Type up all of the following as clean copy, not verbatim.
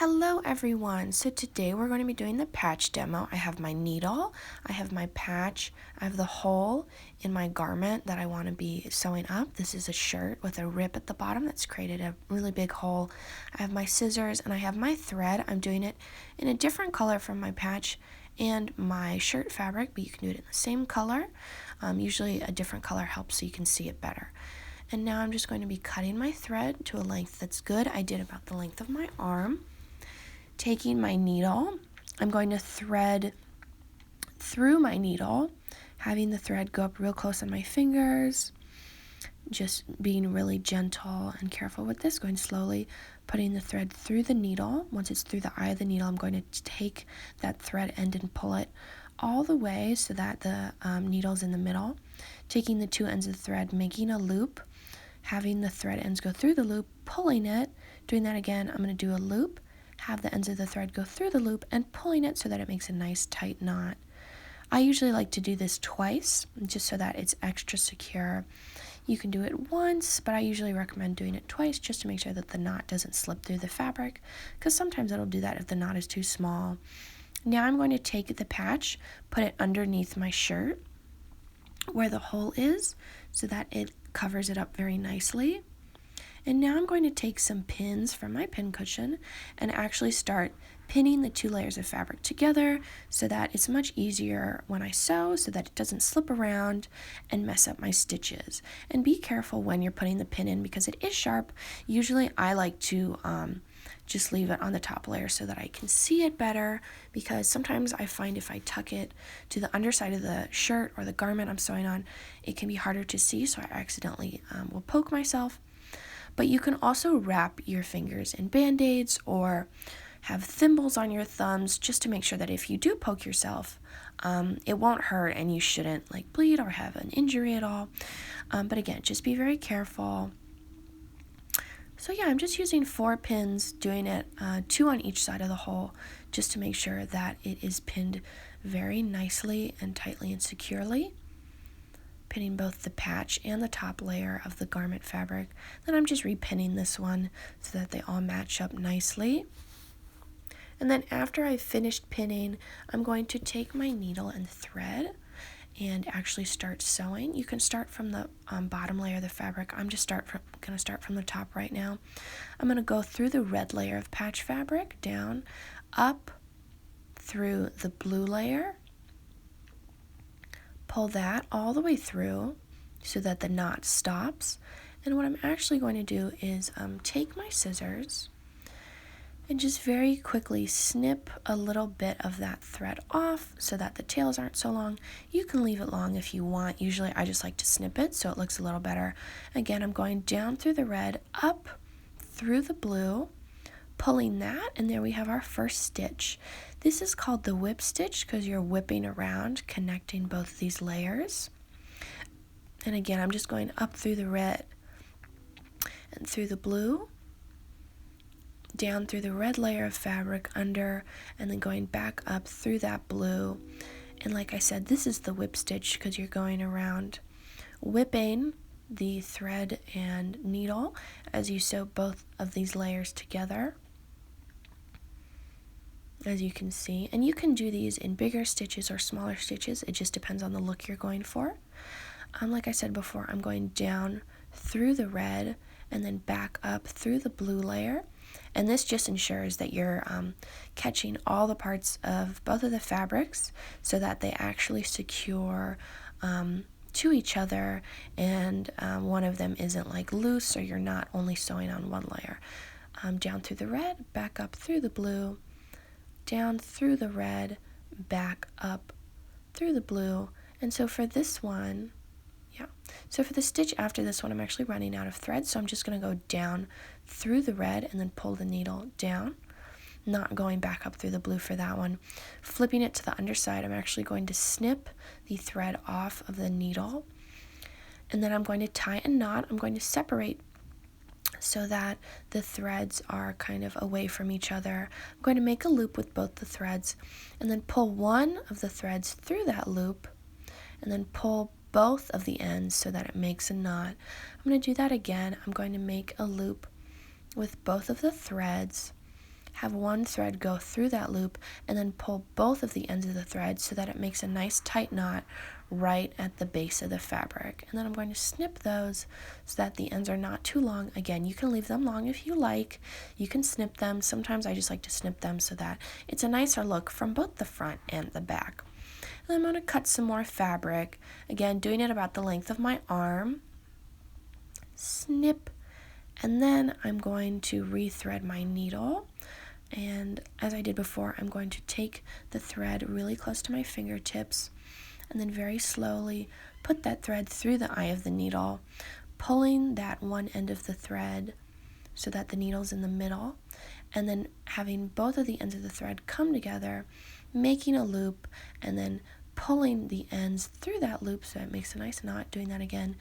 Hello everyone! So today we're going to be doing the patch demo. I have my needle, I have my patch, I have the hole in my garment that I want to be sewing up. This is a shirt with a rip at the bottom that's created a really big hole. I have my scissors and I have my thread. I'm doing it in a different color from my patch and my shirt fabric, but you can do it in the same color. Usually a different color helps so you can see it better. And now I'm just going to be cutting my thread to a length that's good. I did about the length of my arm. Taking my needle, I'm going to thread through my needle, having the thread go up real close on my fingers, just being really gentle and careful with this, going slowly, putting the thread through the needle. Once it's through the eye of the needle, I'm going to take that thread end and pull it all the way so that the needle's in the middle, taking the two ends of the thread, making a loop, having the thread ends go through the loop, pulling it, doing that again. I'm going to do a loop, have the ends of the thread go through the loop, and pulling it so that it makes a nice tight knot. I usually like to do this twice, just so that it's extra secure. You can do it once, but I usually recommend doing it twice just to make sure that the knot doesn't slip through the fabric, because sometimes it'll do that if the knot is too small. Now I'm going to take the patch, put it underneath my shirt where the hole is so that it covers it up very nicely. And now I'm going to take some pins from my pin cushion and actually start pinning the two layers of fabric together so that it's much easier when I sew, so that it doesn't slip around and mess up my stitches. And be careful when you're putting the pin in because it is sharp. Usually I like to just leave it on the top layer so that I can see it better, because sometimes I find if I tuck it to the underside of the shirt or the garment I'm sewing on, it can be harder to see, so I accidentally will poke myself. But you can also wrap your fingers in band-aids or have thimbles on your thumbs just to make sure that if you do poke yourself, it won't hurt and you shouldn't bleed or have an injury at all. But again, just be very careful. So yeah, I'm just using 4 pins, doing it 2 on each side of the hole, just to make sure that it is pinned very nicely and tightly and securely. Pinning both the patch and the top layer of the garment fabric. Then I'm just repinning this one so that they all match up nicely. And then after I've finished pinning, I'm going to take my needle and thread and actually start sewing. You can start from the bottom layer of the fabric. I'm just going to start from the top right now. I'm going to go through the red layer of patch fabric, down, up through the blue layer, pull that all the way through so that the knot stops. And what I'm actually going to do is take my scissors and just very quickly snip a little bit of that thread off so that the tails aren't so long. You can leave it long if you want. Usually I just like to snip it so it looks a little better. Again, I'm going down through the red, up through the blue, pulling that, and there we have our first stitch. This is called the whip stitch because you're whipping around, connecting both these layers. And again, I'm just going up through the red and through the blue, down through the red layer of fabric under, and then going back up through that blue. And like I said, this is the whip stitch because you're going around whipping the thread and needle as you sew both of these layers together, as you can see. And you can do these in bigger stitches or smaller stitches. It just depends on the look you're going for. Like I said before, I'm going down through the red and then back up through the blue layer. And this just ensures that you're catching all the parts of both of the fabrics so that they actually secure to each other, and one of them isn't loose, or you're not only sewing on one layer. Down through the red, back up through the blue, down through the red, back up through the blue. And so for this one, so for the stitch after this one, I'm actually running out of thread, so I'm just going to go down through the red and then pull the needle down, not going back up through the blue for that one. Flipping it to the underside, I'm actually going to snip the thread off of the needle, and then I'm going to tie a knot. I'm going to separate so that the threads are kind of away from each other. I'm going to make a loop with both the threads and then pull one of the threads through that loop and then pull both of the ends so that it makes a knot. I'm going to do that again. I'm going to make a loop with both of the threads have one thread go through that loop, and then pull both of the ends of the thread so that it makes a nice tight knot right at the base of the fabric. And then I'm going to snip those so that the ends are not too long. Again, you can leave them long if you like. You can snip them. Sometimes I just like to snip them so that it's a nicer look from both the front and the back. And I'm going to cut some more fabric. Again, doing it about the length of my arm. Snip. And then I'm going to rethread my needle. And as I did before, I'm going to take the thread really close to my fingertips and then very slowly put that thread through the eye of the needle, pulling that one end of the thread so that the needle's in the middle, and then having both of the ends of the thread come together, making a loop, and then pulling the ends through that loop so it makes a nice knot. Doing that again,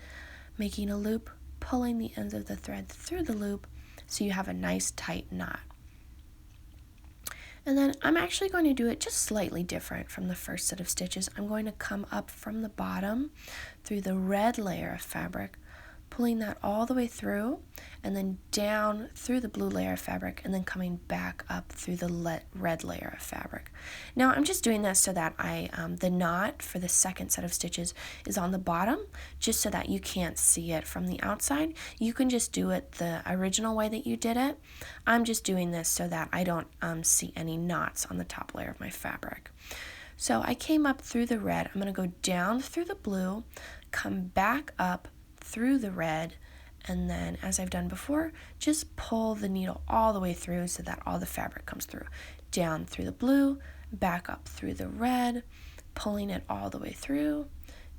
making a loop, pulling the ends of the thread through the loop so you have a nice tight knot. And then I'm actually going to do it just slightly different from the first set of stitches. I'm going to come up from the bottom through the red layer of fabric, pulling that all the way through, and then down through the blue layer of fabric, and then coming back up through the red layer of fabric. Now I'm just doing this so that the knot for the second set of stitches is on the bottom, just so that you can't see it from the outside. You can just do it the original way that you did it. I'm just doing this so that I don't see any knots on the top layer of my fabric. So I came up through the red. I'm going to go down through the blue, come back up through the red, and then, as I've done before, just pull the needle all the way through so that all the fabric comes through. Down through the blue, back up through the red, pulling it all the way through,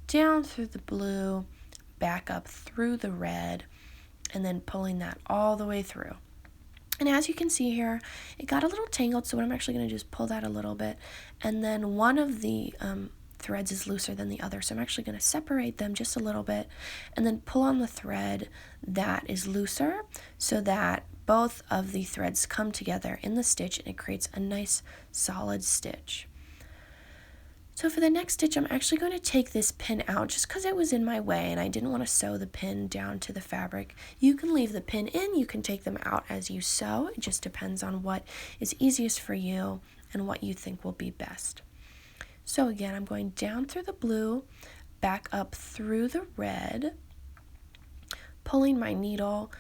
down through the blue, back up through the red, and then pulling that all the way through. And as you can see here, it got a little tangled, so what I'm actually going to do is pull that a little bit, and then one of the threads is looser than the other, so I'm actually going to separate them just a little bit and then pull on the thread that is looser so that both of the threads come together in the stitch and it creates a nice solid stitch. So for the next stitch, I'm actually going to take this pin out just because it was in my way and I didn't want to sew the pin down to the fabric. You can leave the pin in, you can take them out as you sew. It just depends on what is easiest for you and what you think will be best. So again, I'm going down through the blue, back up through the red, pulling my needle.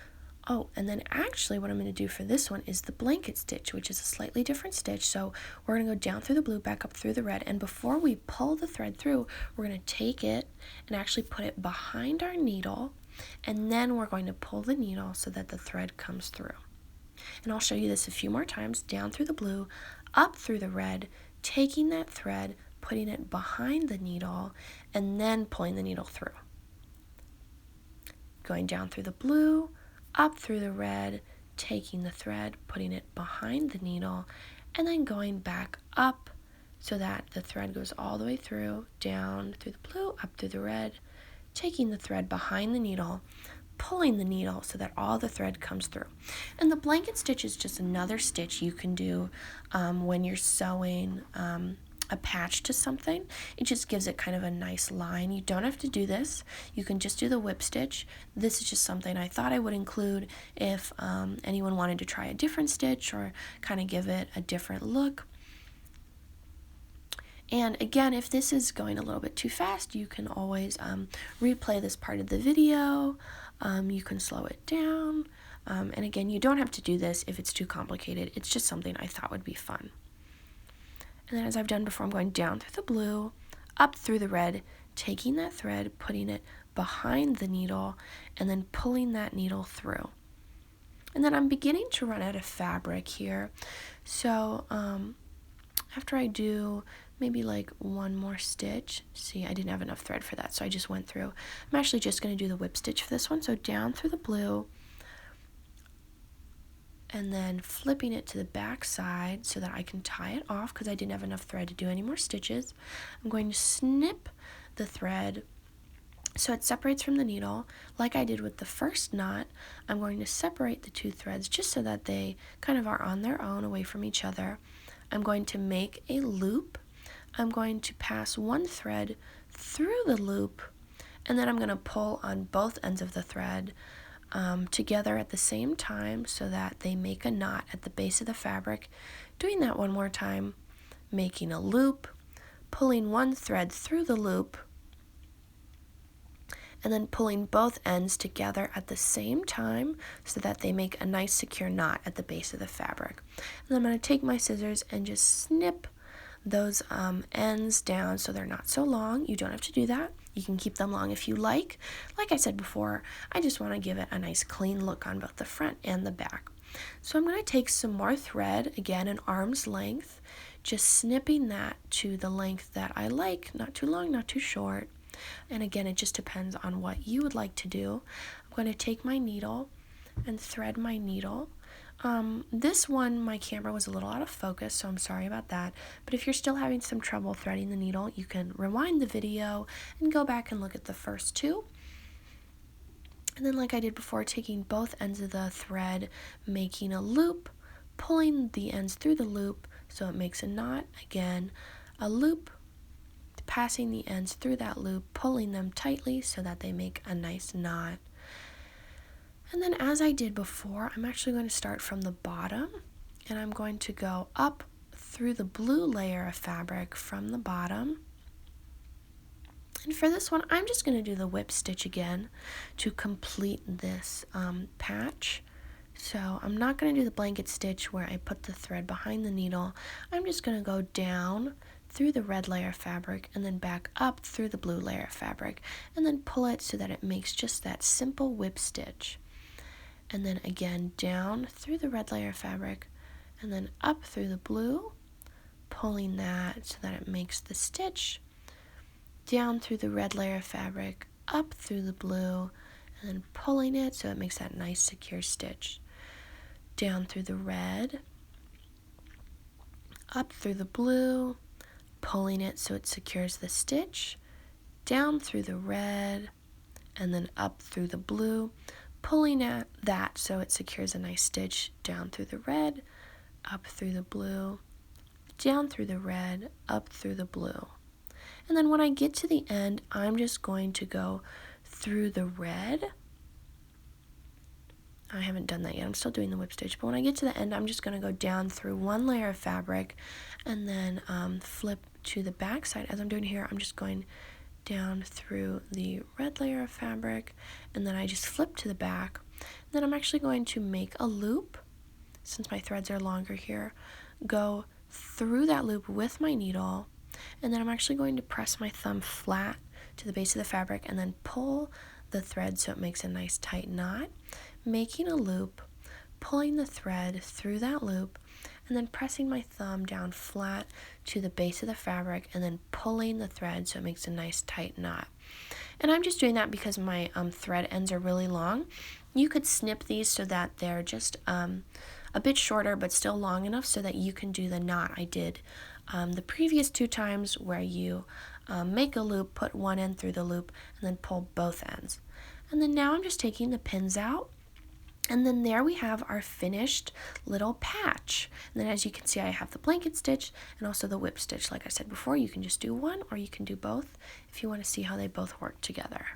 Oh, and then actually what I'm going to do for this one is the blanket stitch, which is a slightly different stitch. So we're going to go down through the blue, back up through the red, and before we pull the thread through, we're going to take it and actually put it behind our needle, and then we're going to pull the needle so that the thread comes through. And I'll show you this a few more times. Down through the blue, up through the red, taking that thread, putting it behind the needle, and then pulling the needle through. Going down through the blue, up through the red, taking the thread, putting it behind the needle, and then going back up so that the thread goes all the way through, down through the blue, up through the red, taking the thread behind the needle, pulling the needle so that all the thread comes through. And the blanket stitch is just another stitch you can do when you're sewing a patch to something. It just gives it kind of a nice line. You don't have to do this. You can just do the whip stitch. This is just something I thought I would include if anyone wanted to try a different stitch or kind of give it a different look. And again, if this is going a little bit too fast, you can always replay this part of the video. You can slow it down. And again, you don't have to do this if it's too complicated. It's just something I thought would be fun. And then as I've done before, I'm going down through the blue, up through the red, taking that thread, putting it behind the needle, and then pulling that needle through. And then I'm beginning to run out of fabric here. So after I do maybe like one more stitch, see, I didn't have enough thread for that, so I just went through. I'm actually just going to do the whip stitch for this one. So down through the blue, and then flipping it to the back side so that I can tie it off because I didn't have enough thread to do any more stitches. I'm going to snip the thread so it separates from the needle. Like I did with the first knot, I'm going to separate the two threads just so that they kind of are on their own away from each other. I'm going to make a loop. I'm going to pass one thread through the loop, and then I'm going to pull on both ends of the thread together at the same time so that they make a knot at the base of the fabric. Doing that one more time, making a loop, pulling one thread through the loop, and then pulling both ends together at the same time so that they make a nice secure knot at the base of the fabric. And then I'm going to take my scissors and just snip those ends down so they're not so long. You don't have to do that. You can keep them long if you like. Like I said before, I just want to give it a nice clean look on both the front and the back. So I'm going to take some more thread, again an arm's length, just snipping that to the length that I like, not too long, not too short. And again, it just depends on what you would like to do. I'm going to take my needle and thread my needle. This one, my camera was a little out of focus, so I'm sorry about that. But if you're still having some trouble threading the needle, you can rewind the video and go back and look at the first two. And then like I did before, taking both ends of the thread, making a loop, pulling the ends through the loop so it makes a knot. Again, a loop, passing the ends through that loop, pulling them tightly so that they make a nice knot. And then as I did before, I'm actually going to start from the bottom, and I'm going to go up through the blue layer of fabric from the bottom. And for this one, I'm just going to do the whip stitch again to complete this patch. So I'm not going to do the blanket stitch where I put the thread behind the needle. I'm just going to go down through the red layer of fabric and then back up through the blue layer of fabric and then pull it so that it makes just that simple whip stitch. And then again down through the red layer of fabric and then up through the blue, pulling that so that it makes the stitch, down through the red layer of fabric, up through the blue, and then pulling it so it makes that nice secure stitch. Down through the red, up through the blue, pulling it so it secures the stitch, down through the red, and then up through the blue, pulling at that so it secures a nice stitch, down through the red, up through the blue, down through the red, up through the blue. And then when I get to the end, I'm just going to go through the red. I haven't done that yet, I'm still doing the whip stitch, but when I get to the end, I'm just going to go down through one layer of fabric and then flip to the back side. As I'm doing here, I'm just going down through the red layer of fabric, and then I just flip to the back. Then I'm actually going to make a loop, since my threads are longer here, go through that loop with my needle, and then I'm actually going to press my thumb flat to the base of the fabric and then pull the thread so it makes a nice tight knot, making a loop, pulling the thread through that loop, and then pressing my thumb down flat to the base of the fabric and then pulling the thread so it makes a nice tight knot. And I'm just doing that because my thread ends are really long. You could snip these so that they're just a bit shorter but still long enough so that you can do the knot I did the previous two times, where you make a loop, put one end through the loop, and then pull both ends. And then now I'm just taking the pins out. And then there we have our finished little patch. And then as you can see, I have the blanket stitch and also the whip stitch. Like I said before, you can just do one or you can do both if you want to see how they both work together.